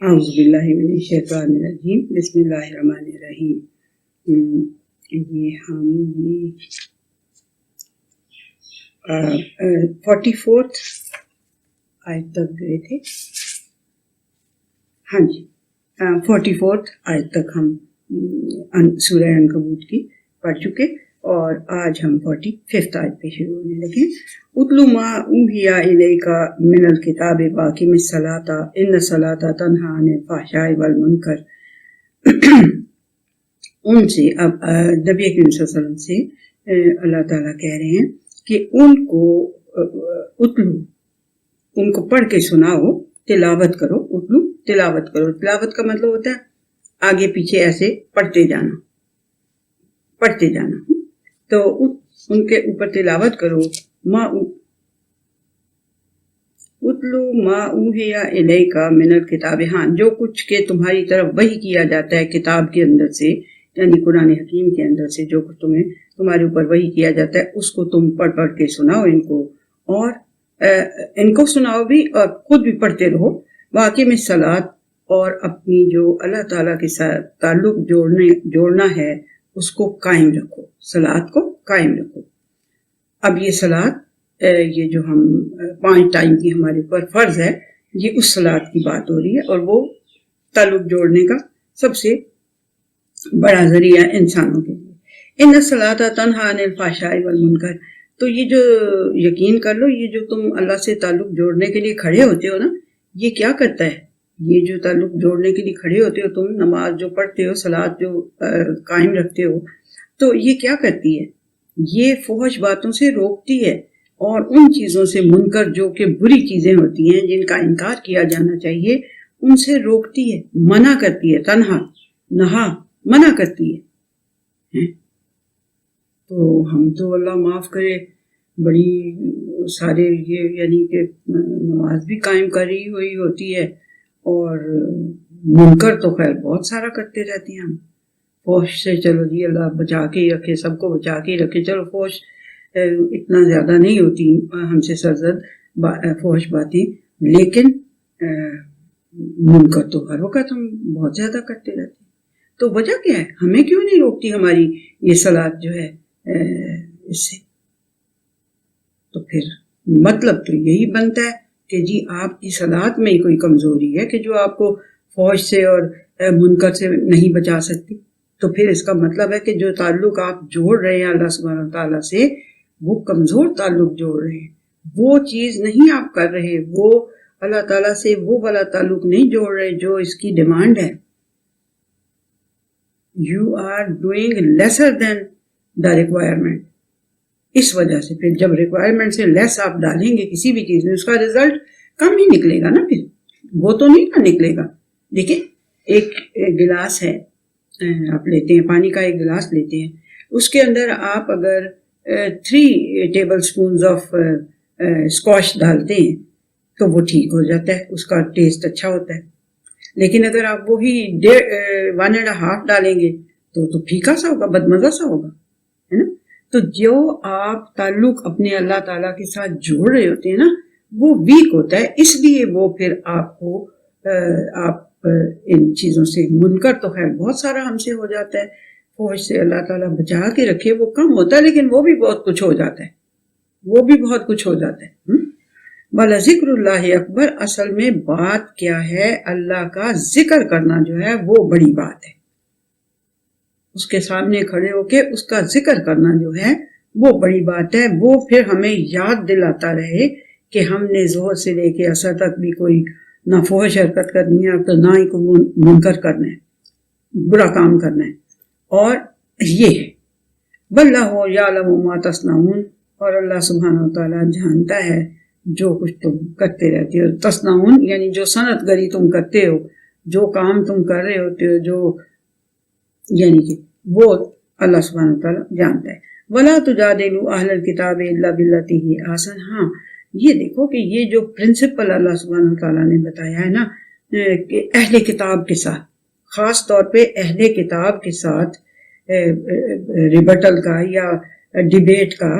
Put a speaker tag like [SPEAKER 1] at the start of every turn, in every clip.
[SPEAKER 1] اعوذ باللہ من الشیطان الرجیم بسم اللہ الرحمن الرحیم۔ یہ ہم 44 آیت تک گئے تھے۔ ہاں جی، 44 آیت تک ہم سورہ عنکبوت کی پڑھ چکے اور آج ہم 45 آیت پہ شروع ہونے لگے۔ اتلو ما اوحی الیک من الکتاب واقم الصلاۃ ان الصلاۃ تنہی عن الفحشاء والمنکر۔ ان سے اب نبی کریم صلی اللہ علیہ وسلم سے اللہ تعالیٰ کہہ رہے ہیں کہ ان کو اتلو، ان کو پڑھ کے سناؤ، تلاوت کرو۔ اتلو تلاوت کرو، تلاوت کا مطلب ہوتا ہے آگے پیچھے ایسے پڑھتے جانا، پڑھتے جانا۔ تو ان کے اوپر تلاوت کرو، اتلو ما اوحی الیک من الکتاب، ہاں جو کچھ کہ تمہاری طرف وحی کیا جاتا ہے کتاب کے اندر سے، یعنی قرآن حکیم کے اندر سے جو کچھ تمہارے اوپر وحی کیا جاتا ہے اس کو تم پڑھ پڑھ کے سناؤ ان کو، اور ان کو سناؤ بھی اور خود بھی پڑھتے رہو۔ واقم الصلاۃ، اور اپنی جو اللہ تعالیٰ کے ساتھ تعلق جوڑنا ہے اس کو قائم رکھو، صلاۃ کو قائم رکھو۔ اب یہ صلاۃ، یہ جو ہم 5 ٹائم کی ہمارے اوپر فرض ہے، یہ اس صلاۃ کی بات ہو رہی ہے، اور وہ تعلق جوڑنے کا سب سے بڑا ذریعہ انسانوں کے لیے۔ ان الصلاۃ تنہی عن الفحشاء والمنکر، تو یہ جو یقین کر لو، یہ جو تم اللہ سے تعلق جوڑنے کے لیے کھڑے ہوتے ہو نا، یہ کیا کرتا ہے؟ یہ جو تعلق جوڑنے کے لیے کھڑے ہوتے ہو تم، نماز جو پڑھتے ہو، صلاۃ جو قائم رکھتے ہو، تو یہ کیا کرتی ہے؟ یہ فحش باتوں سے روکتی ہے اور ان چیزوں سے منکر جو کہ بری چیزیں ہوتی ہیں جن کا انکار کیا جانا چاہیے، ان سے روکتی ہے، منع کرتی ہے۔ تنہا نہا منع کرتی ہے۔ تو ہم تو اللہ معاف کرے بڑی سارے یہ یعنی کہ نماز بھی قائم کری ہوئی ہوتی ہے، اور منکر تو خیر بہت سارا کرتے رہتے ہیں ہم۔ فحش سے چلو جی اللہ بچا کے ہی رکھے، سب کو بچا کے ہی رکھے، چلو فحش اتنا زیادہ نہیں ہوتی ہم سے سرزد فحش باتیں، لیکن منکر تو ہر وقت ہم بہت زیادہ کرتے رہتے ہیں۔ تو وجہ کیا ہے؟ ہمیں کیوں نہیں روکتی ہماری یہ صلاۃ جو ہے اس سے؟ تو پھر مطلب تو یہی بنتا ہے کہ جی آپ کی صلاۃ میں ہی کوئی کمزوری ہے کہ جو آپ کو فحش سے اور منکر سے نہیں بچا سکتی۔ تو پھر اس کا مطلب ہے کہ جو تعلق آپ جوڑ رہے ہیں اللہ سبحانہ تعالیٰ سے، وہ کمزور تعلق جوڑ رہے ہیں، وہ چیز نہیں آپ کر رہے، وہ اللہ تعالیٰ سے وہ والا تعلق نہیں جوڑ رہے جو اس کی ڈیمانڈ ہے۔ You are doing lesser than the requirement۔ اس وجہ سے پھر جب ریکوائرمنٹ سے لیس آپ ڈالیں گے کسی بھی چیز میں، اس کا رزلٹ کم ہی نکلے گا نا، پھر وہ تو نہیں نا نکلے گا۔ دیکھیں ایک گلاس ہے، آپ لیتے ہیں پانی کا، ایک گلاس لیتے ہیں، اس کے اندر آپ اگر 3 ٹیبل سپونز آف اسکواش ڈالتے ہیں تو وہ ٹھیک ہو جاتا ہے، اس کا ٹیسٹ اچھا ہوتا ہے۔ لیکن اگر آپ وہی 1.5 ڈالیں گے تو پھیکا سا ہوگا، بدمزہ سا ہوگا، ہے نا۔ تو جو آپ تعلق اپنے اللہ تعالیٰ کے ساتھ جوڑ رہے ہوتے ہیں نا، وہ ویک ہوتا ہے، اس لیے وہ پھر آپ کو آپ ان چیزوں سے، منکر تو خیر بہت سارا ہم سے ہو جاتا ہے، فحش سے اللہ تعالیٰ بچا کے رکھے، وہ کم ہوتا ہے لیکن وہ بھی بہت کچھ ہو جاتا ہے، وہ بھی بہت کچھ ہو جاتا ہے۔ بَلَ ذکر اللہ اکبر، اصل میں بات کیا ہے؟ اللہ کا ذکر کرنا جو ہے وہ بڑی بات ہے۔ اس کے سامنے کھڑے ہو کے اس کا ذکر کرنا جو ہے وہ بڑی بات ہے۔ وہ پھر ہمیں یاد دلاتا رہے کہ ہم نے ظہر سے لے کے عصر تک بھی کوئی نہ فحش حرکت کرنی ہے تو نہ ہی کوئی منکر کرنا ہے، برا کام کرنا ہے۔ اور یہ ہے وَاللَّهُ يَعْلَمُ مَا تَصْنَعُونَ، اور اللہ سبحانہ وتعالیٰ جانتا ہے جو کچھ تم کرتے رہتے ہو۔ تصنعون یعنی جو صنعت گری تم کرتے ہو، جو کام تم کر رہے ہوتے ہو، جو یعنی کہ وہ اللہ سبحانہ وتعالیٰ جانتا ہے۔ وَلَا تُجَادِلُوا أَهْلَ الْكِتَابِ إِلَّا بِالَّتِي هِيَ أَحْسَنُ، ہاں یہ دیکھو کہ یہ جو پرنسپل اللہ سبحانہ وتعالیٰ نے بتایا ہے نا کہ اہل کتاب کے ساتھ، خاص طور پہ اہل کتاب کے ساتھ ریبٹل کا یا ڈیبیٹ کا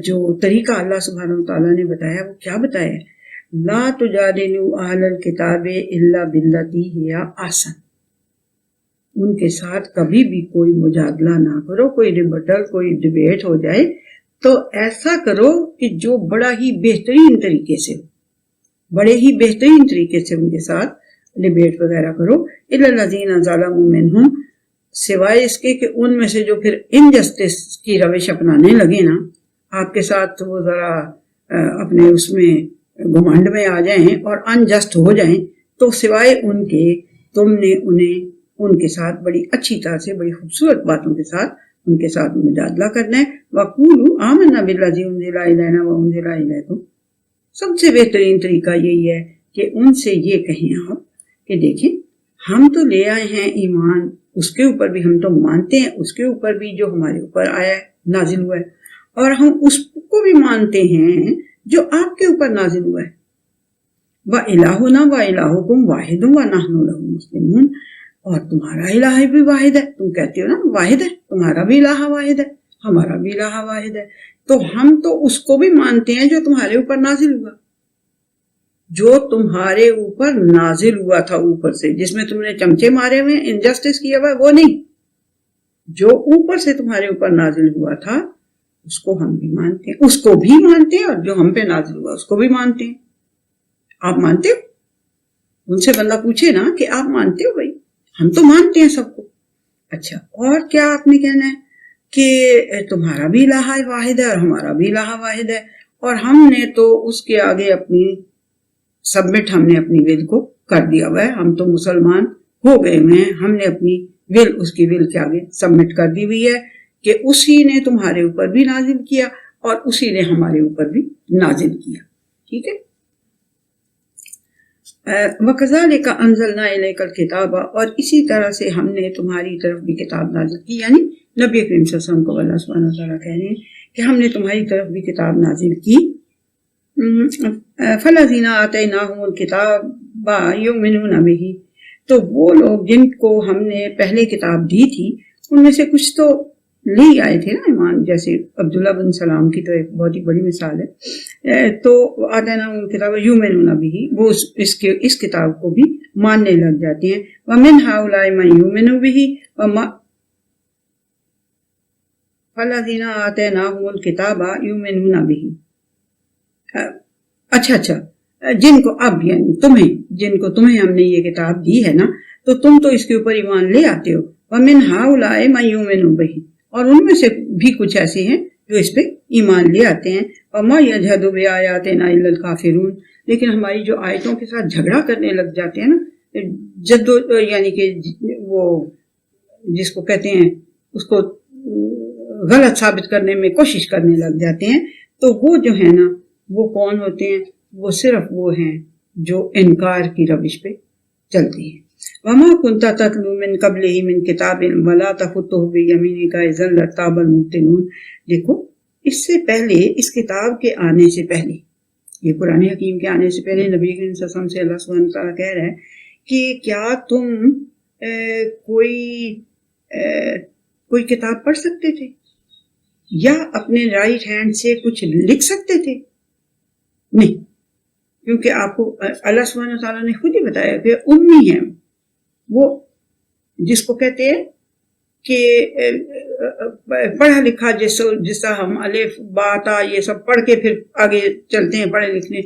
[SPEAKER 1] جو طریقہ اللہ سبحانہ وتعالیٰ نے بتایا، وہ کیا بتایا ہے؟ لا تجادلوا اہل الکتاب الا باللتی ہی احسن، ان کے ساتھ کبھی بھی کوئی مجادلہ نہ کرو، کوئی ریبٹل، کوئی ڈیبیٹ ہو جائے تو ایسا کرو کہ جو بڑا ہی بہترین طریقے سے، بڑے ہی بہترین طریقے سے ان کے ساتھ ڈیبیٹ وغیرہ کرو. الا الذین ظلموا منہم، سوائے اس کے کہ ان میں سے جو پھر انجسٹس کی روش اپنانے لگے نا، آپ کے ساتھ وہ ذرا اپنے اس میں گھمنڈ میں آ جائیں اور انجسٹ ہو جائیں، تو سوائے ان کے تم نے انہیں ان کے ساتھ بڑی اچھی طرح سے، بڑی خوبصورت باتوں کے ساتھ ان کے ساتھ مجادلہ کرنا ہے. وَقُولُوا آمَنَّا بِالَّذِي أُنزِلَ إِلَيْنَا وَأُنزِلَ إِلَيْكُمْ، سب سے بہترین طریقہ یہی ہے کہ ان سے یہ کہیں آپ کہ دیکھیں ہم تو لے آئے ہیں ایمان، اس کے اوپر بھی ہم تو مانتے ہیں، اس کے اوپر بھی جو ہمارے اوپر آیا ہے، نازل ہوا ہے، اور ہم اس کو بھی مانتے ہیں جو آپ کے اوپر نازل ہوا ہے. وَإِلَٰهُنَا وَإِلَٰهُكُمْ وَاحِدٌ وَنَحْنُ لَهُ مُسْلِمُونَ، اور تمہارا الہ بھی واحد ہے، تم کہتے ہو نا واحد ہے، تمہارا بھی الہ واحد ہے، ہمارا بھی الہ واحد ہے، تو ہم تو اس کو بھی مانتے ہیں جو تمہارے اوپر نازل ہوا، جو تمہارے اوپر نازل ہوا تھا اوپر سے، جس میں تم نے چمچے مارے ہوئے انجسٹس کیا ہوا ہے وہ نہیں، جو اوپر سے تمہارے اوپر نازل ہوا تھا اس کو ہم بھی مانتے ہیں، اس کو بھی مانتے ہیں، اور جو ہم پہ نازل ہوا اس کو بھی مانتے ہیں. آپ مانتے ہو؟ ان سے بندہ پوچھے نا کہ آپ مانتے ہو؟ بھائی ہم تو مانتے ہیں سب کو. اچھا، اور کیا آپ نے کہنا ہے کہ تمہارا بھی الہ واحد ہے اور ہمارا بھی الہ واحد ہے، اور ہم نے تو اس کے آگے اپنی سبمٹ، ہم نے اپنی ول کو کر دیا ہوا ہے، ہم تو مسلمان ہو گئے ہوئے ہیں، ہم نے اپنی ول اس کی ول کے آگے سبمٹ کر دی ہوئی ہے کہ اسی نے تمہارے اوپر بھی نازل کیا اور اسی نے ہمارے اوپر بھی نازل کیا. ٹھیک ہے. وَكَذَلِكَ أَنزَلْنَا إِلَيْكَ الْكِتَابَ، اور اسی طرح سے ہم نے تمہاری طرف بھی کتاب نازل کی، یعنی نبی کریم صلی اللہ علیہ وسلم کو اللہ سبحانہ وتعالیٰ کہہ رہے ہیں کہ ہم نے تمہاری طرف بھی کتاب نازل کی. فَالَّذِينَ آتَيْنَاهُمُ الْكِتَابَ يُؤْمِنُونَ بِهِ، تو وہ لوگ جن کو ہم نے پہلے کتاب دی تھی ان میں سے کچھ تو لے آئے تھے نا ایمان، جیسے عبداللہ بن سلام کی تو ایک بہت ہی بڑی مثال ہے. تو آتَيْنَاهُمُ الْكِتَابَ يُؤْمِنُونَ بِهِ، وہ اس کتاب کو بھی ماننے لگ جاتے ہیں. وَمِنْ هَؤُلَاءِ مَن يُؤْمِنُ بِهِ فَالَّذِينَ آتَيْنَاهُمُ الْكِتَابَ يُؤْمِنُونَ بِهِ. اچھا، جن کو اب یعنی تمہیں ہم نے یہ کتاب دی ہے نا، تو تم تو اس کے اوپر ایمان لے آتے ہو. وَمِنْ هَؤُلَاءِ مَن يُؤْمِنُ بِهِ، اور ان میں سے بھی کچھ ایسے ہیں جو اس پہ ایمان لے آتے ہیں. وَمَا يَجْحَدُ بِآيَاتِنَا إِلَّا الْكَافِرُونَ، لیکن ہماری جو آیتوں کے ساتھ جھگڑا کرنے لگ جاتے ہیں نا، یعنی کہ وہ جس کو کہتے ہیں اس کو غلط ثابت کرنے میں کوشش کرنے لگ جاتے ہیں، تو وہ جو ہے نا وہ کون ہوتے ہیں؟ وہ صرف وہ ہیں جو انکار کی روش پہ چلتے ہیں. وَمَا كُنْتَ تَتْلُو مِن قَبْلِهِ مِن كِتَابٍ وَلَا تَخُطُّهُ بِيَمِينِكَ إِذًا لَارْتَابَ الْمُبْطِلُونَ. دیکھو، اس سے پہلے، اس کتاب کے آنے سے پہلے، یہ قرآن حکیم کے آنے سے پہلے نبی کریم صلی اللہ علیہ وسلم سے اللہ سبحانہ وتعالیٰ کہہ رہا ہے کہ کیا تم کوئی کتاب پڑھ سکتے تھے یا اپنے رائٹ ہینڈ سے کچھ لکھ سکتے تھے؟ نہیں، کیونکہ آپ کو اللہ سبحانہ وتعالیٰ نے خود ہی بتایا کہ امی ہیں وہ، جس کو کہتے ہیں کہ پڑھا لکھا جیسا ہم الف با تا یہ سب پڑھ کے پھر آگے چلتے ہیں پڑھے لکھنے،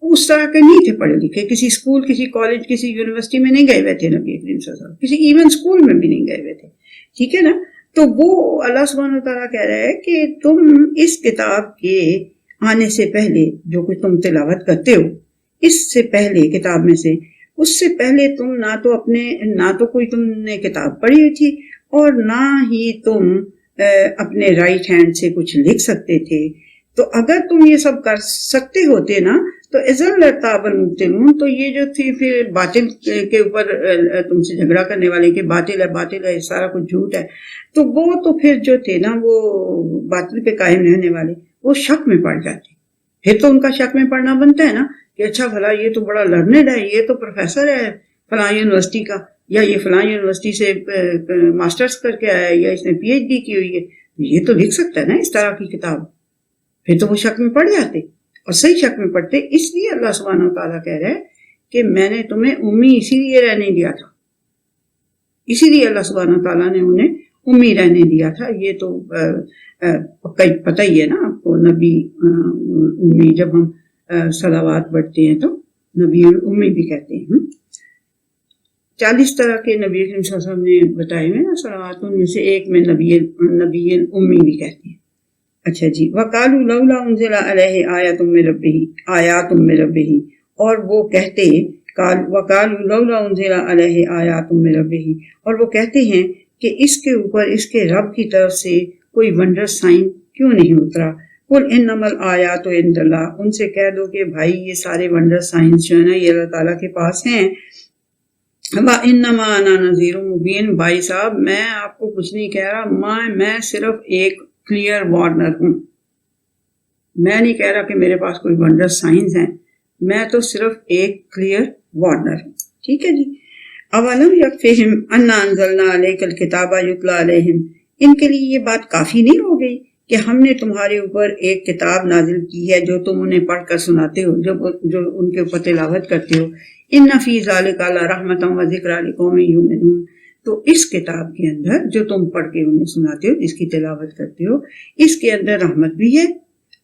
[SPEAKER 1] اس طرح کے نہیں تھے پڑھے لکھے. کسی اسکول، کسی کالج، کسی یونیورسٹی میں نہیں گئے ہوئے تھے نبی کریم صلی اللہ علیہ وسلم، کسی ایون اسکول میں بھی نہیں گئے ہوئے تھے. ٹھیک ہے نا. تو وہ اللہ سبحانہ وتعالیٰ کہہ رہا ہے کہ تم اس کتاب کے آنے سے پہلے جو کچھ تم تلاوت کرتے ہو، اس سے پہلے کتاب میں سے، اس سے پہلے تم نہ تو کوئی تم نے کتاب پڑھی ہوئی تھی اور نہ ہی تم اپنے رائٹ ہینڈ سے کچھ لکھ سکتے تھے. تو اگر تم یہ سب کر سکتے ہوتے نا تو اذن لارتاب المبطلون، تو یہ جو تھی پھر باطل کے اوپر تم سے جھگڑا کرنے والے کہ باطل ہے سارا کچھ جھوٹ ہے، تو وہ تو پھر جو تھے نا وہ باطل پہ قائم رہنے والے وہ شک میں پڑ جاتے. پھر تو ان کا شک میں پڑنا بنتا ہے نا کہ اچھا بھلا یہ تو بڑا لرنڈ ہے، یہ تو پروفیسر ہے فلاں یونیورسٹی کا، یا یہ فلاں یونیورسٹی سے ماسٹرز کر کے آیا ہے، یا اس نے پی ایچ ڈی کی ہوئی ہے، یہ تو لکھ سکتا ہے نا اس طرح کی کتاب. پھر تو وہ شک میں پڑ جاتے اور صحیح شک میں پڑتے. اس لیے اللہ سبحانہ وتعالیٰ کہہ رہے کہ میں نے تمہیں امی اسی لیے رہنے دیا تھا, اسی لیے اللہ سبحانہ وتعالیٰ نے انہیں امی رہنے دیا تھا. یہ تو پتہ ہی ہے نا آپ کو, نبی امی, جب ہم صلوات پڑھتے ہیں تو نبی امی بھی کہتے ہیں. 40 طرح کے نبی کریم صلی اللہ علیہ وسلم نے بتائے ہوئے نا صلوات, ان میں سے ایک میں نبی امی بھی کہتے ہیں. اچھا جی, وَقَالُوا لَوْلَا أُنزِلَ عَلَيْهِ آيَاتٌ مِّن رَّبِّهِ, اور وہ کہتے وَقَالُوا لَوْلَا أُنزِلَ عَلَيْهِ آيَاتٌ مِّن رَّبِّهِ, اور وہ کہتے ہیں کہ اس کے اوپر اس کے رب کی طرف سے کوئی ونڈر سائن کیوں نہیں اترا. قُلْ إِنَّمَا الْآيَاتُ عِندَ اللَّهِ, ان سے کہہ دو کہ بھائی یہ سارے ونڈر سائنس جو ہے نا یہ اللہ تعالیٰ کے پاس ہیں. وَإِنَّمَا أَنَا نَذِيرٌ مُبِينٌ, بھائی صاحب میں آپ کو کچھ نہیں کہہ رہا, میں صرف ایک کلیئر وارنر ہوں. میں نہیں کہہ رہا کہ میرے پاس کوئی ونڈر سائنس ہیں, میں تو صرف ایک کلیئر وارنر ہوں. ٹھیک ہے جی. اولم یکفہم انا انزلنا الیک الکتاب یتلی علیہم, ان کے لیے یہ بات کافی نہیں ہو گئی کہ ہم نے تمہارے اوپر ایک کتاب نازل کی ہے جو تم انہیں پڑھ کر سناتے ہو, جو ان کے اوپر تلاوت کرتے ہو. ان فی ذلک لرحمۃ و ذکری لقوم یؤمنون, تو اس کتاب کے اندر جو تم پڑھ کے انہیں سناتے ہو, جس کی تلاوت کرتے ہو, اس کے اندر رحمت بھی ہے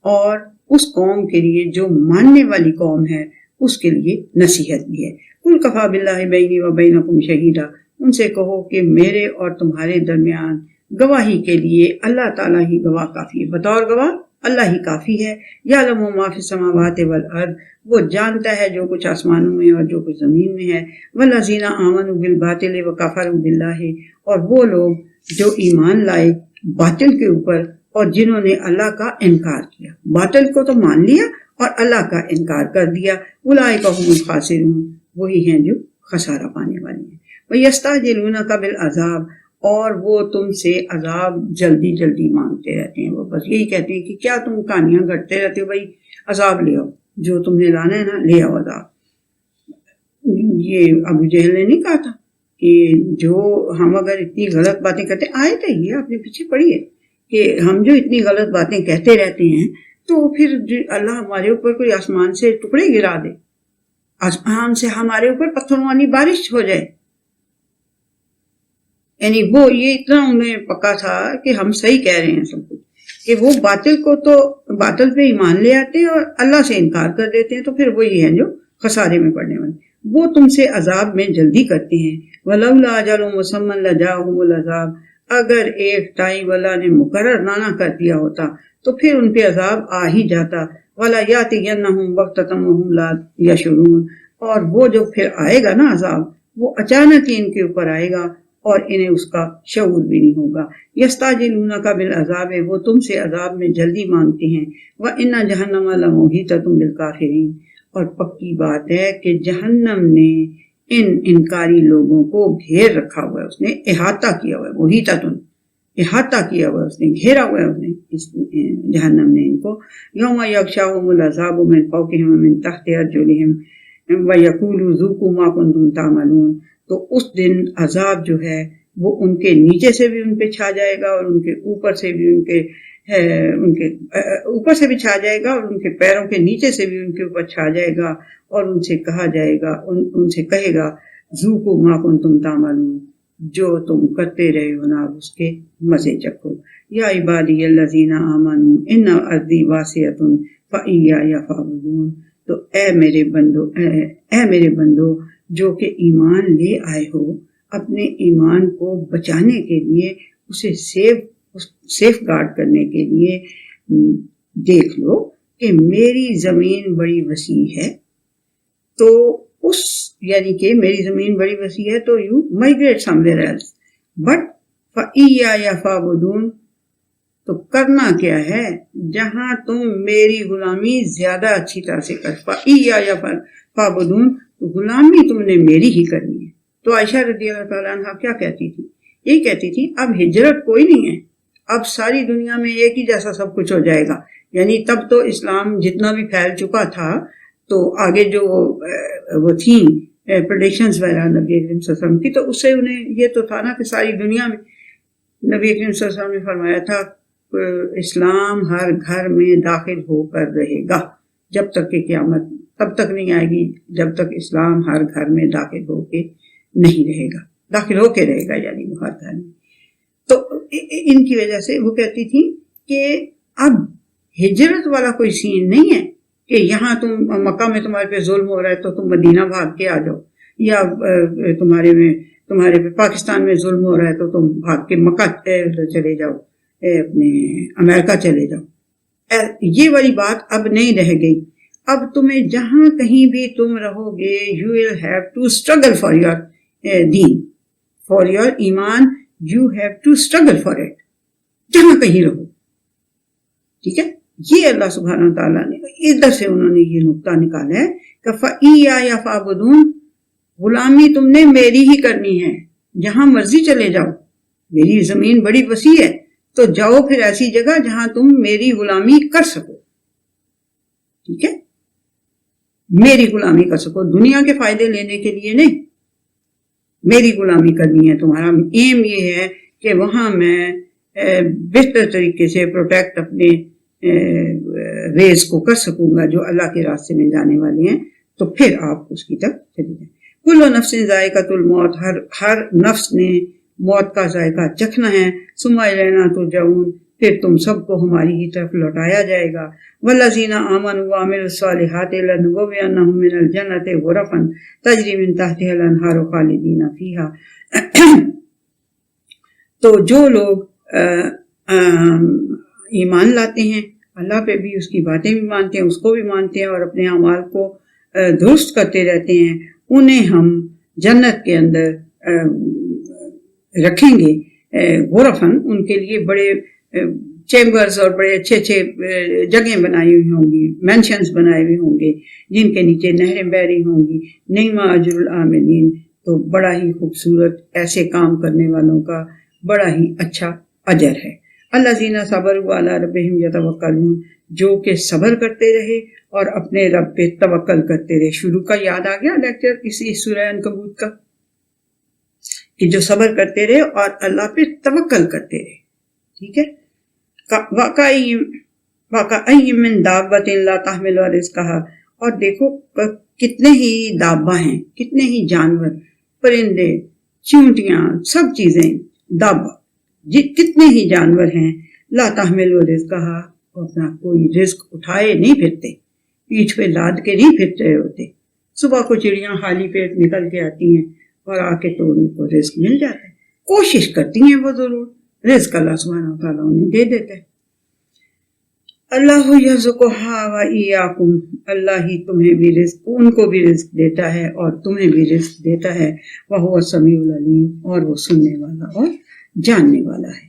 [SPEAKER 1] اور اس قوم کے لیے جو ماننے والی قوم ہے اس کے لیے نصیحت بھی ہے. قل کفی باللہ بینی و بینکم شہیدا, ان سے کہو کہ میرے اور تمہارے درمیان گواہی کے لیے اللہ تعالیٰ ہی گواہ کافی ہے, بطور گواہ اللہ ہی کافی ہے. یعلم ما فی السماوات والارض, وہ جانتا ہے جو کچھ آسمانوں میں اور جو کچھ زمین میں ہے. والذین آمنوا بالباطل وکفروا باللہ, اور وہ لوگ جو ایمان لائے باطل کے اوپر اور جنہوں نے اللہ کا انکار کیا, باطل کو تو مان لیا اور اللہ کا انکار کر دیا. اولئک هم الخاسرون, وہی ہیں جو خسارہ پانے والے ہیں. وَيَسْتَعْجِلُونَكَ بِالْعَذَابِ, اور وہ تم سے عذاب جلدی جلدی مانگتے رہتے ہیں. وہ بس یہی کہتے ہیں کہ کیا تم کہانیاں گھڑتے رہتے ہو, بھائی عذاب لے آؤ, جو تم نے لانا ہے نا لے آؤ عذاب. یہ ابو جہل نے نہیں کہا تھا کہ جو ہم اگر اتنی غلط باتیں کرتے, آیت ہے یہ آپ نے پیچھے پڑھی ہے, کہ ہم جو اتنی غلط باتیں کہتے رہتے ہیں تو پھر اللہ ہمارے اوپر کوئی آسمان سے ٹکڑے گرا دے, آسمان سے ہمارے اوپر پتھروں والی بارش ہو جائے. یعنی وہ یہ اتنا انہیں پکا تھا کہ ہم صحیح کہہ رہے ہیں سب کچھ, کہ وہ باطل پہ ایمان لے آتے ہیں اور اللہ سے انکار کر دیتے ہیں, تو پھر وہی ہیں جو خسارے میں پڑنے والے. وہ تم سے عذاب میں جلدی کرتے ہیں. وَلَوْلَا أَجَلٌ مُّسَمًّى لَجَاءَهُمُ الْعَذَابُ, اگر ایک ٹائم اللہ نے مقرر نہ کر دیا ہوتا تو پھر ان پہ عذاب آ ہی جاتا. وَلَا يَأْتِيَنَّهُمْ بَغْتَةً وَهُمْ لَا يَشْعُرُونَ, اور وہ جو پھر آئے گا نا عذاب, وہ اچانک ہی ان کے اوپر آئے گا اور انہیں اس کا شعور بھی نہیں ہوگا. یستعجلونک بالعذاب, وہ تم سے عذاب میں جلدی مانگتے ہیں. وَإِنَّ جَهَنَّمَ لَمُحِيطَةٌ بِالْكَافِرِينَ, اور پکی بات ہے کہ جہنم نے ان انکاری لوگوں کو گھیر رکھا ہوا ہے, اس نے احاطہ کیا ہوا ہے. محیطۃ, احاطہ کیا ہوا ہے, اس نے گھیرا ہوا ہے, اس نے جہنم نے ان کو. یوم یغشاہم العذاب من فوقہم ومن تحت ارجلہم ویقول ذوقوا ما کنتم تعملون, تو اس دن عذاب جو ہے وہ ان کے نیچے سے بھی ان پہ چھا جائے گا اور ان کے اوپر سے بھی ان کے اوپر سے بھی چھا جائے گا اور ان کے پیروں کے نیچے سے بھی ان کے اوپر چھا جائے گا, اور ان سے کہا جائے گا, ان سے کہے گا ذوقوا ما کنتم تعملون, جو تم کرتے رہے ہو نا اس کے مزے چکھو. یا عبادی الذین آمنوا ان ارضی واسعۃ فایای فاعبدون, تو اے میرے بندو جو کہ ایمان لے آئے ہو, اپنے ایمان کو بچانے کے لیے, اسے سیف گارڈ کرنے کے لیے دیکھ لو کہ میری زمین بڑی وسیع ہے, تو اس یعنی کہ میری زمین بڑی وسیع ہے تو you migrate somewhere else, but فایای فاعبدون, تو کرنا کیا ہے جہاں تم میری غلامی زیادہ اچھی طرح سے کر. فایای فاعبدون, غلامی تم نے میری ہی کرنی ہے. تو عائشہ رضی اللہ تعالیٰ عنہ کیا کہتی تھی, یہی کہتی تھی اب ہجرت کوئی نہیں ہے, اب ساری دنیا میں ایک ہی جیسا سب کچھ ہو جائے گا. یعنی تب تو اسلام جتنا بھی پھیل چکا تھا, تو آگے جو وہ تھیں پریڈکشنز وغیرہ نبی اکرم صلی اللہ علیہ وسلم کی, تو اس سے انہیں یہ تو تھا نا کہ ساری دنیا میں نبی اکرم صلی اللہ علیہ وسلم نے فرمایا تھا اسلام ہر گھر میں داخل ہو کر رہے گا. جب تک کہ قیامت تب تک نہیں آئے گی جب تک اسلام ہر گھر میں داخل ہو کے نہیں رہے گا، داخل ہو کے رہے گا، یعنی وہ ہر گھر میں۔ تو ان کی وجہ سے وہ کہتی تھی کہ اب ہجرت والا کوئی سین نہیں ہے کہ یہاں تم مکہ میں تمہارے پہ ظلم ہو رہا ہے تو تم مدینہ بھاگ کے آ جاؤ، یا تمہارے پہ پاکستان میں ظلم ہو رہا ہے تو تم بھاگ کے مکہ چلے جاؤ، اپنے امریکہ چلے جاؤ۔ یہ والی بات اب نہیں رہ گئی۔ اب تمہیں جہاں کہیں بھی تم رہو گے you will have to struggle for your دین، فار یور ایمان، you have to struggle for it, جہاں کہیں رہو، ٹھیک ہے۔ یہ اللہ سبحانہ تعالیٰ نے ادھر سے انہوں نے یہ نقطہ نکالا ہے کہ فَإِيَّايَ فَاعْبُدُونِ، غلامی تم نے میری ہی کرنی ہے، جہاں مرضی چلے جاؤ، میری زمین بڑی وسیع ہے تو جاؤ پھر ایسی جگہ جہاں تم میری غلامی کر سکو، ٹھیک ہے، میری غلامی کر سکو، دنیا کے فائدے لینے کے لیے نہیں، میری غلامی کرنی ہے۔ تمہارا ایم یہ ہے کہ وہاں میں بہتر طریقے سے پروٹیکٹ اپنے ویز کو کر سکوں گا جو اللہ کے راستے میں جانے والے ہیں، تو پھر آپ اس کی طرف چلی جائیں۔ کل نفس ذائقۃ الموت، ہر نفس نے موت کا ذائقہ چکھنا ہے، ثم الینا ترجعون، پھر تم سب کو ہماری ہی طرف لوٹایا جائے گا۔ والذین آمنوا وعملوا الصالحات لنبوئنہم من الجنۃ غرفا تجری من تحتها الانہار خالدین فیہا۔ تو جو لوگ ایمان لاتے ہیں، اللہ پہ بھی، اس کی باتیں بھی مانتے ہیں، اس کو بھی مانتے ہیں اور اپنے اعمال کو درست کرتے رہتے ہیں، انہیں ہم جنت کے اندر رکھیں گے، غرفاً، ان کے لیے بڑے چیمبرز اور بڑے اچھے اچھے جگہیں بنائی ہوئی ہوں گی، مینشنز بنائے ہوئے ہوں گے جن کے نیچے نہریں بہ رہی ہوں گی۔ نعم اجر العاملین، تو بڑا ہی خوبصورت ایسے کام کرنے والوں کا بڑا ہی اچھا اجر ہے۔ الذین صبروا علی ربہم یتوکلون، جو کہ صبر کرتے رہے اور اپنے رب پہ توکل کرتے رہے۔ شروع کا یاد آ گیا لیکچر اسی سورہ عنکبوت کا، کہ جو صبر کرتے رہے اور اللہ پہ توکل کرتے رہے، ٹھیک ہے۔ وَكَأَيٍّ مِّن دَابَّةٍ لَا تَحْمِلُ رِزْقَهَا، اور دیکھو کتنے ہی دابہ ہیں، کتنے ہی جانور، پرندے، چونٹیاں، سب چیزیں، دابہ، کتنے ہی جانور ہیں، لا تحمل رزقها، اپنا کوئی رزق اٹھائے نہیں پھرتے، پیٹھ پہ لاد کے نہیں پھرتے ہوتے۔ صبح کو چڑیاں خالی پیٹ نکل کے آتی ہیں اور آ کے تو ان کو رزق مل جاتا ہے، کوشش کرتی ہیں وہ ضرور، رزق اللہ سبحانہ وتعالیٰ انہیں دے دیتا ہے۔ اللہ یرزقها وإیاکم، اللہ ہی تمہیں بھی رزق، ان کو بھی رزق دیتا ہے اور تمہیں بھی رزق دیتا ہے۔ وہو السمیع العلیم، اور وہ سننے والا اور جاننے والا ہے۔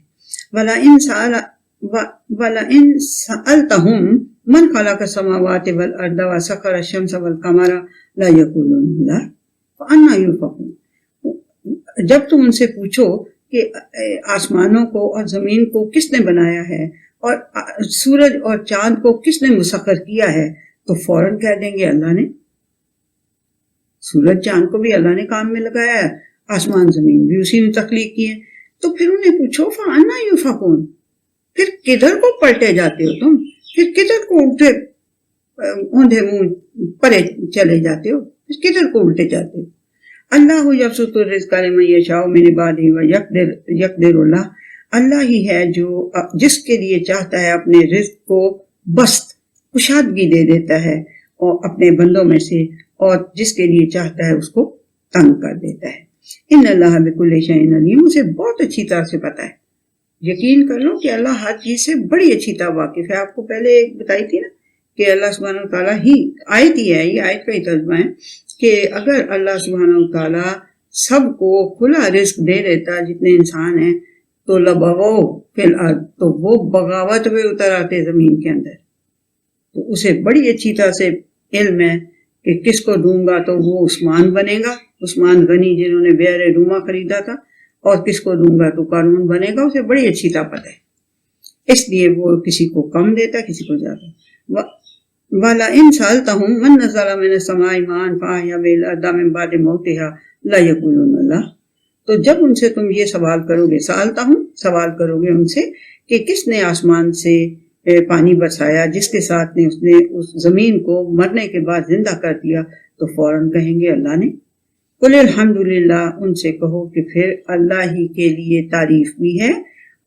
[SPEAKER 1] وَلَئِن سَأَلْتَهُمْ مَنْ خَلَقَ السَّمَاوَاتِ وَالْأَرْضَ وَسَخَّرَ الشَّمْسَ وَالْقَمَرَ لَيَقُولُنَّ اللَّهُ فَأَنَّىٰ يُؤْفَكُونَ، جب تم ان سے پوچھو کہ آسمانوں کو اور زمین کو کس نے بنایا ہے اور سورج اور چاند کو کس نے مسخر کیا ہے، تو فوراً کہہ دیں گے اللہ نے۔ سورج چاند کو بھی اللہ نے کام میں لگایا ہے، آسمان زمین بھی اسی نے تخلیق کی ہے۔ تو پھر انہیں پوچھو فَأَنَّىٰ يُؤْفَكُونَ، پھر کدھر کو پلٹے جاتے ہو تم، پھر کدھر کو اٹھے اوندھے منہ پرے چلے جاتے ہو، پھر کدھر کو الٹے جاتے ہو۔ اللہ یبسط الرزق لمن یشاء من عبادہ ویقدر اللہ، اللہ ہی ہے جو جس کے لیے چاہتا ہے اپنے رزق کو بسط، کشادگی دے دیتا ہے اور اپنے بندوں میں سے، اور جس کے لیے چاہتا ہے اس کو تنگ کر دیتا ہے۔ ان اللہ بکل شیء علیم، اسے بہت اچھی طرح سے پتہ ہے۔ یقین کر لو کہ اللہ ہر چیز سے بڑی اچھی طرح واقف ہے۔ آپ کو پہلے ایک بتائی تھی نا کہ اللہ سبحانہ وتعالیٰ ہی، آیت ہی ہے، یہ آیت کا ہی ترجمہ ہے کہ اگر اللہ سبحانہ وتعالیٰ سب کو کھلا رزق دے دیتا جتنے انسان ہیں تو لبغوا فی الارض، تو وہ بغاوت میں اتر آتے زمین کے اندر۔ تو اسے بڑی اچھی طرح سے علم ہے کہ کس کو دوں گا تو وہ عثمان بنے گا، عثمان غنی جنہوں نے بئر روما خریدا تھا، اور کس کو دوں گا تو قارون بنے گا، اسے بڑی اچھی طرح پتہ ہے، اس لیے وہ کسی کو کم دیتا کسی کو زیادہ۔ وَلَئِن سَأَلْتَهُم مَّن نَّزَّلَ مِنَ السَّمَاءِ مَاءً فَأَحْيَا بِهِ الْأَرْضَ مِن بَعْدِ مَوْتِهَا لَيَقُولُنَّ اللَّهُ، تو جب ان سے تم یہ سوال کرو گے، سوال کرو گے ان سے کہ کس نے آسمان سے پانی برسایا، جس کے ساتھ نے اس نے اس زمین کو مرنے کے بعد زندہ کر دیا، تو فوراً کہیں گے اللہ نے۔ قل الحمدللہ، ان سے کہو کہ پھر اللہ ہی کے لیے تعریف بھی ہے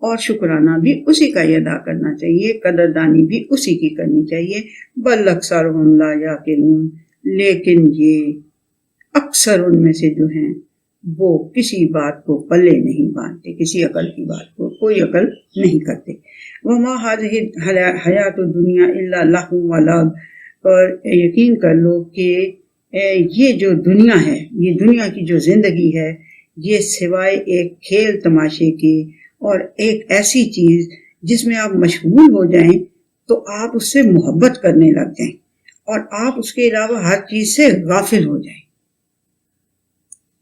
[SPEAKER 1] اور شکرانہ بھی اسی کا ہی ادا کرنا چاہیے، قدردانی بھی اسی کی کرنی چاہیے۔ بل اکثرهم لا یعقلون، لیکن یہ اکثر ان میں سے جو ہیں وہ کسی بات کو پلے نہیں باندھتے، کسی عقل کی بات کو کوئی عقل نہیں کرتے۔ وما هذه الحیات الدنیا الا لہو ولعب، اور یقین کر لو کہ یہ جو دنیا ہے، یہ دنیا کی جو زندگی ہے، یہ سوائے ایک کھیل تماشے کے اور ایک ایسی چیز جس میں آپ مشغول ہو جائیں تو آپ اس سے محبت کرنے لگ جائیں اور آپ اس کے علاوہ ہر چیز سے غافل ہو جائیں۔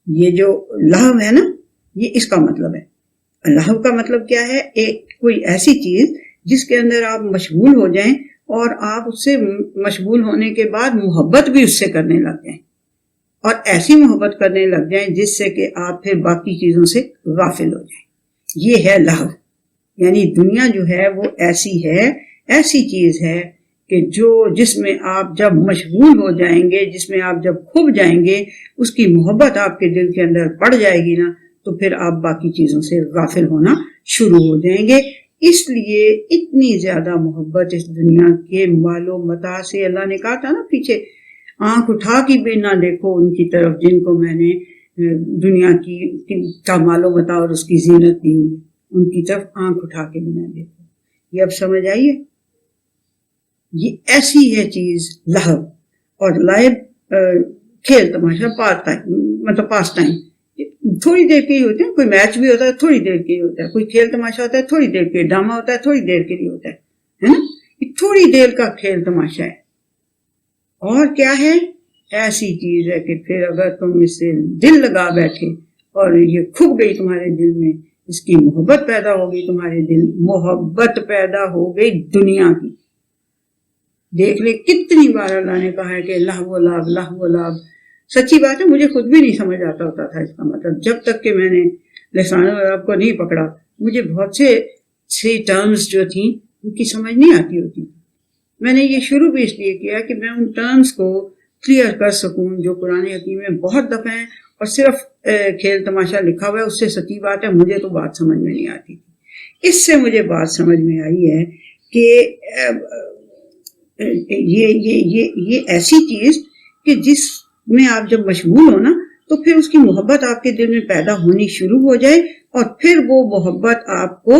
[SPEAKER 1] یہ جو لہو ہے نا، یہ اس کا مطلب ہے۔ لہو کا مطلب کیا ہے؟ ایک کوئی ایسی چیز جس کے اندر آپ مشغول ہو جائیں اور آپ اس سے مشغول ہونے کے بعد محبت بھی اس سے کرنے لگ جائیں، اور ایسی محبت کرنے لگ جائیں جس سے کہ آپ پھر باقی چیزوں سے غافل ہو جائیں۔ یہ ہے لہو، یعنی دنیا جو ہے وہ ایسی ہے، ایسی چیز ہے کہ جس میں آپ جب مشغول ہو جائیں گے، جس میں آپ جب کھب جائیں گے، اس کی محبت آپ کے دل کے اندر پڑ جائے گی نا، تو پھر آپ باقی چیزوں سے غافل ہونا شروع ہو جائیں گے۔ اس لیے اتنی زیادہ محبت اس دنیا کے مال و متاع سے، اللہ نے کہا تھا نا پیچھے، آنکھ اٹھا کے بھی نہ دیکھو ان کی طرف جن کو میں نے دنیا کا مال و متاع اور اس کی زینت دی ہوئی، ان کی طرف آنکھ اٹھا کے بھی نہ دیکھو۔ یہ اب سمجھ آئیے؟ یہ ایسی ہے چیز لہو، اور لائب کھیل تماشا، پاس ٹائم تھوڑی دیر کے ہی ہوتے ہیں۔ کوئی میچ بھی ہوتا ہے تھوڑی دیر کے ہی ہوتا ہے، کوئی کھیل تماشا ہوتا ہے تھوڑی دیر کے، ڈرامہ ہوتا ہے تھوڑی دیر کے لیے ہوتا ہے نا، یہ تھوڑی دیر کا کھیل تماشا ہے۔ اور کیا ہے؟ ایسی چیز ہے کہ پھر اگر تم اس سے دل لگا بیٹھے اور یہ کھب گئی تمہارے دل میں، اس کی محبت پیدا ہو گئی تمہارے دل، محبت پیدا ہو گئی دنیا کی۔ دیکھ لے کتنی بار اللہ نے کہا ہے کہ لہو لعب، لہو لعب۔ سچی بات ہے، مجھے خود بھی نہیں سمجھ آتا ہوتا تھا اس کا مطلب، جب تک کہ میں نے لسان العرب کو نہیں پکڑا۔ مجھے بہت سے ٹرمز جو تھیں ان کی سمجھ نہیں آتی ہوتی۔ میں نے یہ شروع بھی اس لیے کیا کہ میں ان ٹرمز کو کلیئر کر سکوں جو قرآن حکیم میں بہت دفعہ ہیں، اور صرف کھیل تماشا لکھا ہوا ہے، اس سے سچی بات ہے مجھے تو بات سمجھ میں نہیں آتی تھی۔ اس سے مجھے بات سمجھ میں آئی ہے کہ یہ ایسی چیز کہ جس میں آپ جب مشغول ہو نا، تو پھر اس کی محبت آپ کے دل میں پیدا ہونی شروع ہو جائے، اور پھر وہ محبت آپ کو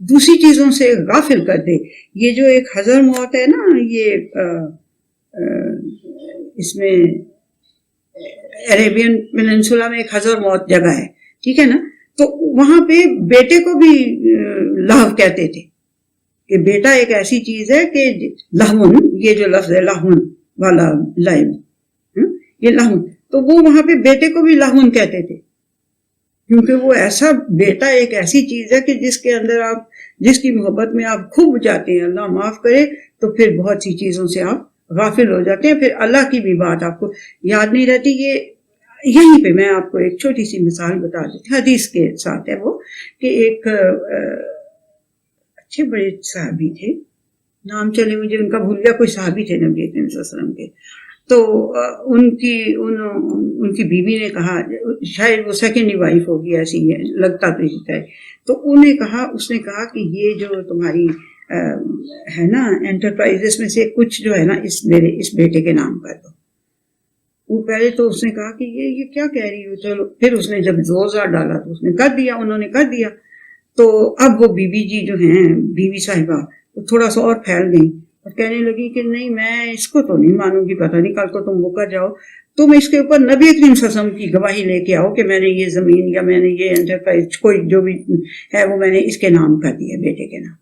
[SPEAKER 1] دوسری چیزوں سے غافل کر دے۔ یہ جو ایک حضر موت ہے نا، یہ اس میں عربین پیننسولا میں ایک حضر موت جگہ ہے، ٹھیک ہے نا، تو وہاں پہ بیٹے کو بھی لہو کہتے تھے کہ بیٹا ایک ایسی چیز ہے کہ لہون، یہ جو لفظ ہے لہون والا لائب، یہ لہون، تو وہ وہاں پہ بیٹے کو بھی لہون کہتے تھے، کیونکہ وہ ایسا بیٹا ایک ایسی چیز ہے کہ جس کے اندر آپ، جس کی محبت میں آپ کھب جاتے ہیں، اللہ معاف کرے، تو پھر بہت سی چیزوں سے آپ غافل ہو جاتے ہیں، پھر اللہ کی بھی بات آپ کو یاد نہیں رہتی۔ یہیں پہ میں آپ کو ایک چھوٹی سی مثال بتا دیتی، حدیث کے ساتھ ہے وہ، کہ ایک اچھے بڑے صحابی تھے، نام چلے مجھے ان کا بھول گیا، کوئی صحابی تھے نبی کریم صلی اللہ علیہ وسلم کے، تو ان کی بیوی نے کہا، شاید وہ سیکنڈ وائف ہوگی، ایسی ہے لگتا تو ہے، تو اس نے کہا کہ یہ جو تمہاری ہے نا انٹرپرائز میں سے کچھ جو ہے نا اس بیٹے کے نام کر دو۔ وہ پہلے تو اس نے کہا کہ یہ کیا کہہ رہی ہو، چلو، پھر اس نے جب زور زار ڈالا تو اس نے کر دیا، انہوں نے کر دیا۔ تو اب وہ بیوی جی جو ہیں، بیوی صاحبہ، وہ تھوڑا سا اور پھیل گئی اور کہنے لگی کہ نہیں، میں اس کو تو نہیں مانوں گی، پتہ نہیں کل کو تم وہ کر جاؤ، تم اس کے اوپر نبی کریم صلی اللہ علیہ وسلم کی گواہی لے کے آؤ کہ میں نے یہ زمین یا میں نے یہ انٹرپرائز کوئی جو بھی ہے وہ میں نے اس کے نام کر دیا، بیٹے کے نام۔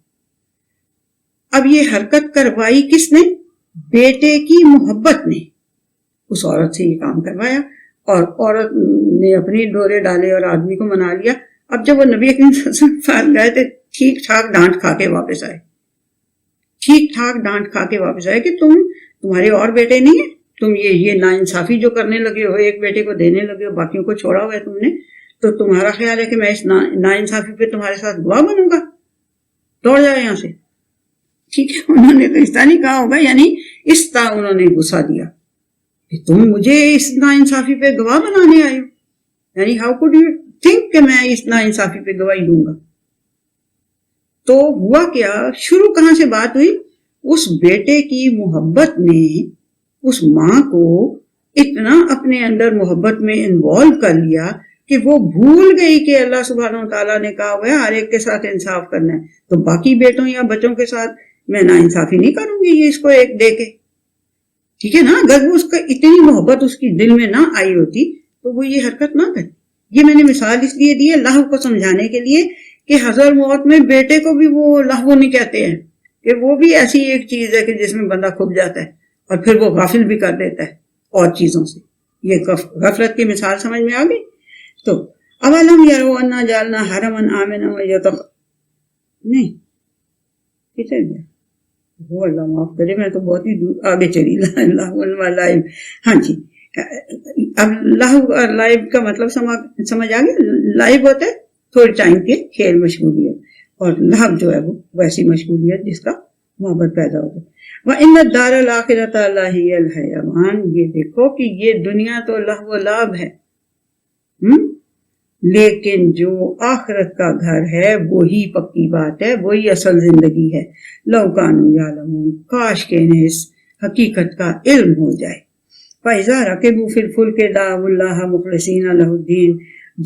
[SPEAKER 1] اب یہ حرکت کروائی کس نے؟ بیٹے کی محبت نے اس عورت سے یہ کام کروایا، اور عورت نے اپنی ڈورے ڈالے اور آدمی کو منا لیا۔ اب جب وہ نبی کریم صلی اللہ علیہ وسلم گئے تھے، ٹھیک ٹھاک ڈانٹ کھا کے واپس آئے، ٹھیک ٹھاک ڈانٹ کھا کے واپس آئے کہ تمہارے اور بیٹے نہیں ہیں، تم یہ ناانصافی جو کرنے لگے ہو، ایک بیٹے کو دینے لگے ہو، باقیوں کو چھوڑا ہوا ہے تم نے، تو تمہارا خیال ہے کہ میں اس ناانصافی پہ تمہارے ساتھ گواہ بنوں گا؟ دوڑ جائے یہاں سے۔ ٹھیک ہے, انہوں نے تو اس طرح نہیں کہا ہوگا, یعنی اس طرح انہوں نے غصہ دیا کہ تم مجھے اس ناانصافی پہ گواہ بنانے آئے ہو, یعنی ہاؤ کوڈ یو تھنک کہ میں اس ناانصافی پہ گواہی دوں گا. تو ہوا کیا, شروع کہاں سے بات ہوئی, اس بیٹے کی محبت نے اس ماں کو اتنا اپنے اندر محبت میں انوالو کر لیا کہ وہ بھول گئی کہ اللہ سبحانہ و تعالیٰ نے کہا ہوا ہے ہر ایک کے ساتھ انصاف کرنا ہے, تو باقی بیٹوں یا بچوں کے ساتھ میں ناانصافی نہیں کروں گی یہ اس کو ایک دے کے. ٹھیک ہے نا, اگر وہ اس کا اتنی محبت اس کی دل میں نہ آئی ہوتی تو وہ یہ حرکت نہ کرتی. یہ میں نے مثال اس لیے دی ہے لہو کو سمجھانے کے لیے کہ حضر موت میں بیٹے کو بھی وہ لہو نہیں کہتے ہیں, کہ وہ بھی ایسی ایک چیز ہے کہ جس میں بندہ کھپ جاتا ہے اور پھر وہ غافل بھی کر دیتا ہے اور چیزوں سے. یہ غفلت کی مثال سمجھ میں آ گئی. تو اولم یرو انا جعلنا حرما آمنا نہیں کدھر گیا وہ, اللہ معاف کرے میں تو بہت ہی آگے چلی. لائب, ہاں جی, اب لائب کا مطلب سمجھ آ گیا. لائب ہوتا ہے تھوڑے ٹائم کے کھیل مشغولیت, اور لہب جو ہے وہ ویسی مشغولیت جس کا محبت پیدا ہوتا ہے. وَإِنَّ الدَّارَ الْآخِرَةَ لَهِيَ الْحَيَوَانُ, یہ دیکھو کہ یہ دنیا تو لہو و لعب ہے, لیکن جو آخرت کا گھر ہے وہی پکی بات ہے, وہی اصل زندگی ہے. لَوْ كَانُوا يَعْلَمُونَ, کاش کہ انہیں اس حقیقت کا علم ہو جائے. فَإِذَا رَكِبُوا فِي الْفُلْكِ دَعَوُا اللَّهَ مُخْلِصِينَ لَهُ الدِّينَ,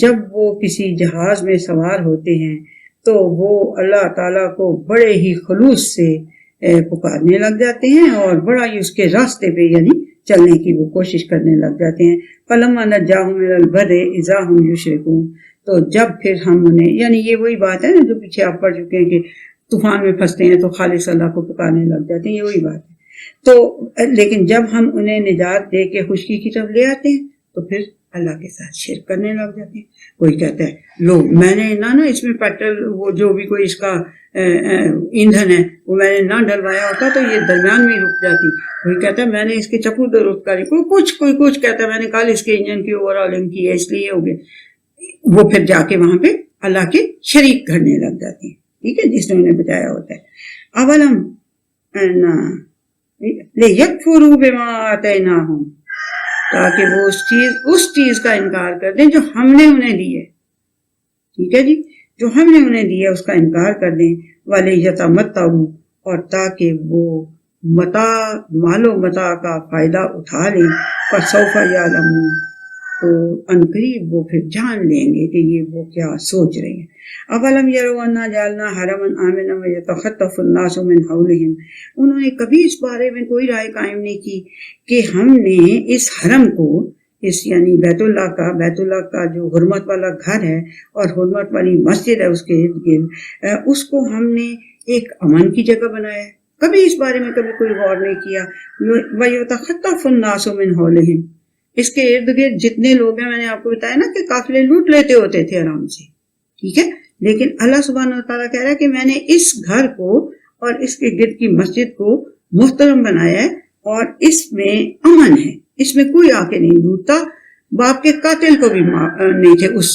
[SPEAKER 1] جب وہ کسی جہاز میں سوار ہوتے ہیں تو وہ اللہ تعالیٰ کو بڑے ہی خلوص سے پکارنے لگ جاتے ہیں اور بڑا ہی اس کے راستے پہ یعنی چلنے کی وہ کوشش کرنے لگ جاتے ہیں. فَلَمَّا نَجَّاهُمْ إِلَى الْبَرِّ إِذَا هُمْ يُشْرِكُونَ, تو جب پھر ہم انہیں, یعنی یہ وہی بات ہے نا جو پیچھے آپ پڑھ چکے ہیں کہ طوفان میں پھنستے ہیں تو خالص اللہ کو پکارنے لگ جاتے ہیں, یہ وہی بات ہے. تو لیکن جب ہم انہیں نجات دے کے خشکی کی طرف لے آتے ہیں تو پھر اللہ کے ساتھ شرک کرنے لگ جاتے ہیں. کوئی کہتا ہے لو میں نے نا اس میں پیٹرول وہ جو بھی کوئی اس کا ایندھن ہے وہ میں نے نہ ڈلوایا ہوتا تو یہ درمیان میں ہی رک جاتی. کوئی کہتا ہے میں نے اس کے چپو درست کری, کوئی کچھ کہتا ہے میں نے کل اس کے انجن کی اوور ہالنگ کی ہے اس لیے ہو گیا. وہ پھر جا کے وہاں پہ اللہ کے شریک کرنے لگ جاتی ہیں. ٹھیک ہے, جس نے انہیں بتایا ہوتا ہے. اولم لیکفروا بما آتیناہم, تاکہ وہ اس چیز کا انکار کر دیں جو ہم نے انہیں دی ہے. ٹھیک ہے جی, جو ہم نے انہیں دی ہے اس کا انکار کر دیں. وَلِيَتَمَتَّعُوا, اور تاکہ وہ مال و متاع کا فائدہ اٹھا لیں. فَسَوْفَ يَعْلَمُونَ, تو عنقریب وہ پھر جان لیں گے کہ یہ وہ کیا سوچ رہے ہیں. اولم یروا انا جعلنا حرما آمنا ویتخطف الناس من حولهم, انہوں نے کبھی اس بارے میں کوئی رائے قائم نہیں کی کہ ہم نے اس حرم کو, اس یعنی بیت اللہ کا جو حرمت والا گھر ہے اور حرمت والی مسجد ہے اس کے ارد گرد, اس کو ہم نے ایک امن کی جگہ بنایا ہے. کبھی اس بارے میں کبھی کوئی غور نہیں کیا. ویتخطف الناس من حولهم, اس کے ارد گرد جتنے لوگ ہیں, میں نے آپ کو بتایا نا کہ قافلے لوٹ لیتے ہوتے تھے آرام سے. ٹھیک ہے, لیکن اللہ سبحانہ و تعالیٰ کہہ رہا ہے کہ میں نے اس گھر کو اور اس کے گرد کی مسجد کو محترم بنایا ہے اور اس میں امن ہے, اس میں کوئی آ کے نہیں لوٹتا. باپ کے قاتل کو بھی نہیں تھے اس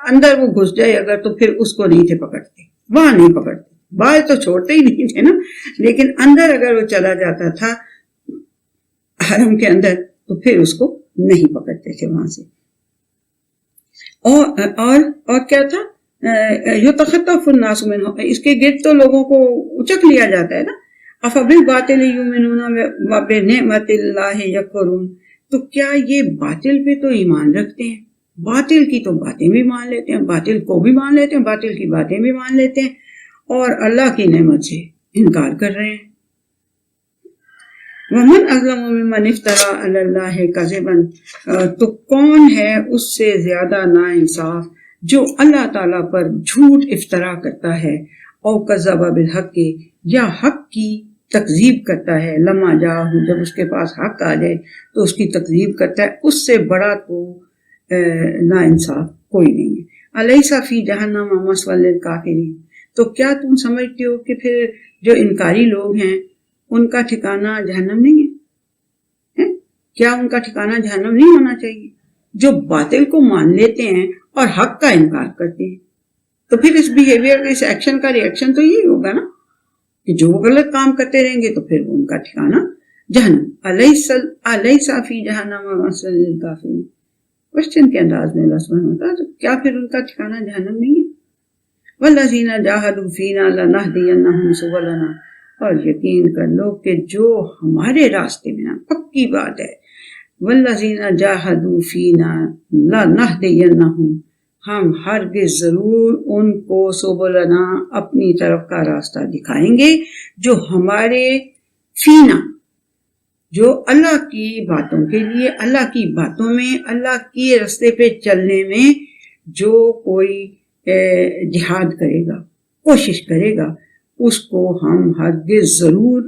[SPEAKER 1] اندر, وہ گھس جائے اگر تو پھر اس کو نہیں تھے پکڑتے, وہاں نہیں پکڑتے, باہر تو چھوڑتے ہی نہیں تھے نا, لیکن اندر اگر وہ چلا جاتا تھا حرم کے اندر تو پھر اس کو نہیں پکڑتے تھے وہاں سے. اور کیا تھا, یتخطف الناس من, اس کے گرد تو لوگوں کو اچک لیا جاتا ہے نا. افبالباطل یؤمنون وبنعمت اللہ یکفرون, تو کیا یہ باطل پہ تو ایمان رکھتے ہیں, باطل کی تو باتیں بھی مان لیتے ہیں, باطل کو بھی مان لیتے ہیں, باطل کی باتیں بھی مان لیتے ہیں, اور اللہ کی نعمت سے انکار کر رہے ہیں. وَمَنْ أَظْلَمُ مِمَّنِ افْتَرَىٰ عَلَى اللَّهِ كَذِبًا, تو کون ہے اس سے زیادہ ناانصاف جو اللہ تعالیٰ پر جھوٹ افطرا کرتا ہے. او کذب بالحق, یا حق کی تکذیب کرتا ہے. لما جاءہ, جب اس کے پاس حق آ جائے تو اس کی تکذیب کرتا ہے. اس سے بڑا تو ناانصاف کوئی نہیں ہے. الیس فی جہنم مثوی للکافرین, تو کیا تم سمجھتے ہو کہ پھر جو انکاری لوگ ہیں ان کا ٹھکانہ جہنم نہیں ہے؟ کیا ان کا ٹھکانہ جہنم نہیں ہونا چاہیے؟ جو باطل کو مان لیتے ہیں اور حق کا انکار کرتے ہیں, تو پھر اس بیہیویئر, اس ایکشن کا ری ایکشن تو یہی ہوگا نا کہ جو وہ غلط کام کرتے رہیں گے تو پھر وہ ان کا ٹھکانہ جہنم، الیسا فی جہنم مثوی للکافرین، کوشچن کے انداز میں اللہ سبحانہ وتعالیٰ، تو کیا پھر ان کا ٹھکانہ جہنم نہیں ہے؟ والذین جاہدوا فینا لنہدینہم سبلنا، اور یقین کر لو کہ جو ہمارے راستے میں، پکی بات ہے، والذین جاہدوا فینا لنہدینہم، ہم ہرگز ضرور ان کو سبلنا، اپنی طرف کا راستہ دکھائیں گے، جو ہمارے فینا، جو اللہ کی باتوں کے لیے، اللہ کی باتوں میں، اللہ کے راستے پہ چلنے میں جو کوئی جہاد کرے گا، کوشش کرے گا، اس کو ہم ہرگز ضرور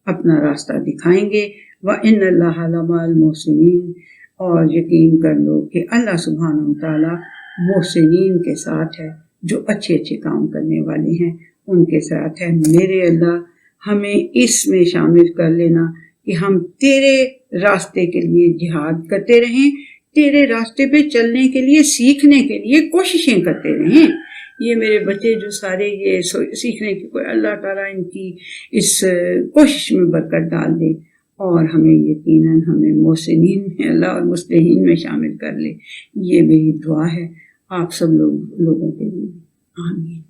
[SPEAKER 1] اپنا راستہ دکھائیں گے۔ وَإِنَّ اللَّهَ لَمَعَ الْمُحْسِنِينَ، اور یقین کر لو کہ اللہ سبحانہ وتعالیٰ محسنین کے ساتھ ہے، جو اچھے اچھے کام کرنے والے ہیں ان کے ساتھ ہے۔ میرے اللہ ہمیں اس میں شامل کر لینا کہ ہم تیرے راستے کے لیے جہاد کرتے رہیں، تیرے راستے پہ چلنے کے لیے، سیکھنے کے لیے کوششیں کرتے رہیں۔ یہ میرے بچے جو سارے یہ سیکھنے کی، کوئی اللہ تعالیٰ ان کی اس کوشش میں برکت ڈال دے، اور ہمیں یقیناً ہمیں محسنین میں اللہ اور مصلحین میں شامل کر لے۔ یہ میری دعا ہے آپ سب لوگوں کے لیے، آمین۔